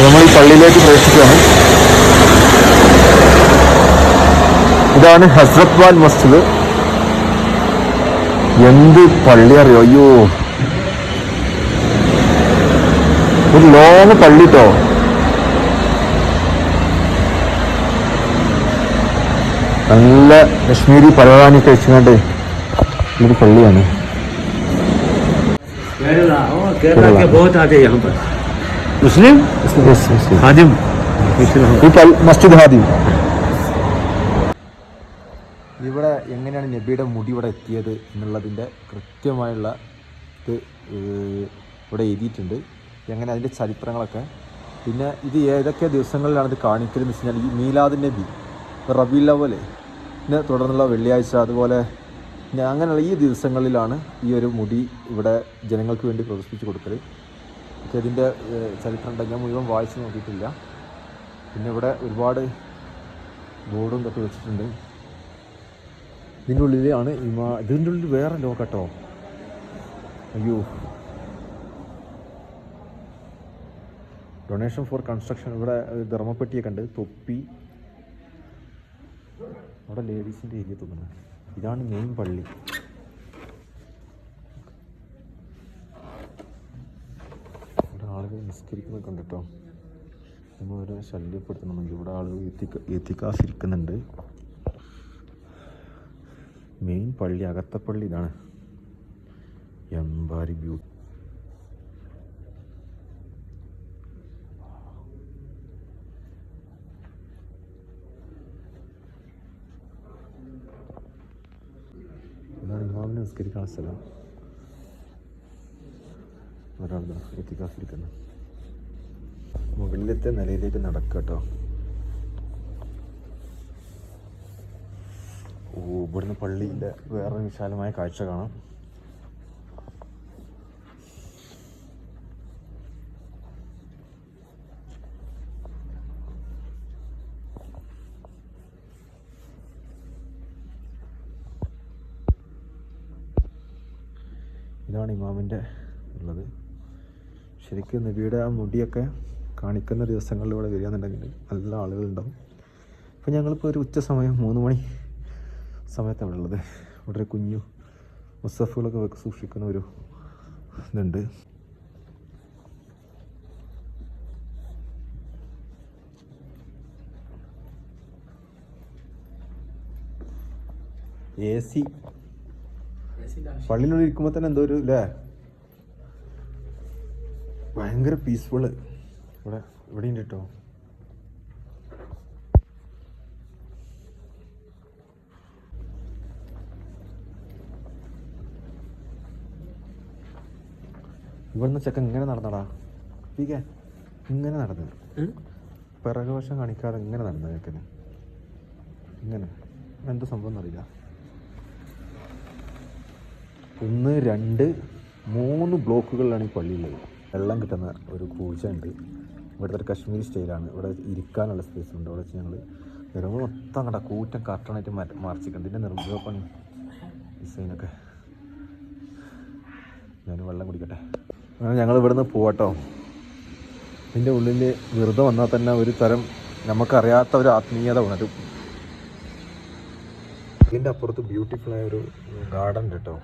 നമ്മൾ ഈ പള്ളിയിലേക്ക് പ്രവേശിക്കുകയാണ്. ഇതാണ് ഹസ്രത് വാൽ മസ്ജിദ്. എന്ത് പള്ളി അറിയോ? അയ്യോ, ഒരു ലോങ് പള്ളി ട്ടോ. നല്ല കശ്മീരി പലവാനി കഴിച്ചുകൊണ്ട് ഒരു പള്ളിയാണ്. മുസ്ലിം ഹാദിം മസ്ജിദ് ഹാദിം. ഇവിടെ എങ്ങനെയാണ് നബിയുടെ മുടി ഇവിടെ എത്തിയത് എന്നുള്ളതിൻ്റെ കൃത്യമായുള്ള ഇത് ഇവിടെ എഴുതിയിട്ടുണ്ട്. എങ്ങനെ അതിൻ്റെ ചരിത്രങ്ങളൊക്കെ. പിന്നെ ഇത് ഏതൊക്കെ ദിവസങ്ങളിലാണ് ഇത് കാണിക്കലെന്ന് വെച്ച് കഴിഞ്ഞാൽ ഈ മീലാദ് നബി, റബീഉൽ അവ്വലിനെ തുടർന്നുള്ള വെള്ളിയാഴ്ച, അതുപോലെ അങ്ങനെയുള്ള ഈ ദിവസങ്ങളിലാണ് ഈ ഒരു മുടി ഇവിടെ ജനങ്ങൾക്ക് വേണ്ടി പ്രദർശിപ്പിച്ച് കൊടുക്കൽ. ഒക്കെ ഇതിൻ്റെ ചരിത്രം ഉണ്ടെങ്കിൽ ഞാൻ മുഴുവൻ വായിച്ച് നോക്കിയിട്ടില്ല. പിന്നെ ഇവിടെ ഒരുപാട് ബോർഡും ഇതൊക്കെ വെച്ചിട്ടുണ്ട്. ഇതിൻ്റെ ഉള്ളിലാണ് ഇതിൻ്റെ ഉള്ളിൽ വേറെ ലോകട്ടോ. അയ്യോ, ഡൊണേഷൻ ഫോർ കൺസ്ട്രക്ഷൻ. ഇവിടെ ധർമ്മപ്പെട്ടിയൊക്കെ ഉണ്ട്, തൊപ്പി. അവിടെ ലേഡീസിൻ്റെ ഏരിയ തോന്നുന്നു. ഇതാണ് മെയിൻ പള്ളി. ഇവിടെ ആളുകൾ നിസ്കരിക്കുന്നൊക്കെ ഉണ്ട് കേട്ടോ. നമ്മളൊരു ശല്യപ്പെടുത്തണമെങ്കിൽ ഇവിടെ ആളുകൾ എത്തിക്കാസിരിക്കുന്നുണ്ട്. മെയിൻ പള്ളി, അകത്തെ പള്ളി ഇതാണ്. എംബാരി ബ്യൂട്ടി. ഇതാണ് ഇമാമിനെ നിസ്കരിക്കാനുള്ള സ്ഥലം. ഒരാൾ എത്തിക്കാസിരിക്കുന്നു. മുകളിലത്തെ നിലയിലേക്ക് നടക്കുക കേട്ടോ. ഓ, ഇവിടുന്ന് പള്ളിയിലെ വേറെ വിശാലമായ കാഴ്ച കാണാം. ഇതാണ് ഇമാമിൻ്റെ ഉള്ളത്. ശരിക്കും നബിയുടെ ആ മുടിയൊക്കെ കാണിക്കുന്ന ദിവസങ്ങളിലൂടെ വരികയെന്നുണ്ടെങ്കിൽ നല്ല ആളുകളുണ്ടാവും. ഇപ്പോൾ ഞങ്ങളിപ്പോൾ ഒരു ഉച്ച സമയം 3 മണി സമയത്താണ് ഉള്ളത്. ഇവിടെ ഒരു കുഞ്ഞു മുസഫുകളൊക്കെ സൂക്ഷിക്കുന്ന ഒരു ഇതുണ്ട്. AC പള്ളിയിലുള്ള ഇരിക്കുമ്പോൾ തന്നെ എന്തോ ഒരു ഇല്ലേ, ഭയങ്കര പീസ്ഫുള്ള്. ഇവിടെ ഉണ്ട് കേട്ടോ. ഇവിടുന്ന് ചെക്കൻ ഇങ്ങനെ നടന്നടാ. ഇങ്ങനെ നടന്നു, പിറകുവശം കാണിക്കാതെ ഇങ്ങനെ നടന്ന ചെക്കന്. ഇങ്ങനെ എന്താ സംഭവം എന്നറിയില്ല. 1, 2, 3 ബ്ലോക്കുകളിലാണ് ഈ പള്ളിയുള്ളത്. വെള്ളം കിട്ടുന്ന ഒരു കൂച്ച ഉണ്ട്. ഇവിടുത്തെ ഒരു കശ്മീരി സ്റ്റൈലാണ്. ഇവിടെ ഇരിക്കാനുള്ള സ്പേസ് ഉണ്ട്. അവിടെ വെച്ച് ഞങ്ങൾ വരുമ്പോൾ മൊത്തം കണ്ട കൂറ്റം കർട്ടണായിട്ട് മറിച്ചിട്ടുണ്ട്. ഇതിൻ്റെ നിർമ്മിത പണി ഡിസൈനൊക്കെ. ഞാൻ വെള്ളം കുടിക്കട്ടെ. ഞങ്ങൾ ഇവിടുന്ന് പോവാട്ടോ. ഇതിൻ്റെ ഉള്ളിൽ വെറുതെ വന്നാൽ തന്നെ ഒരു തരം നമുക്കറിയാത്ത ഒരു ആത്മീയത ഉണരും. ഇതിൻ്റെ അപ്പുറത്ത് ബ്യൂട്ടിഫുള്ളായ ഒരു ഗാർഡൻ ഉണ്ട് കേട്ടോ.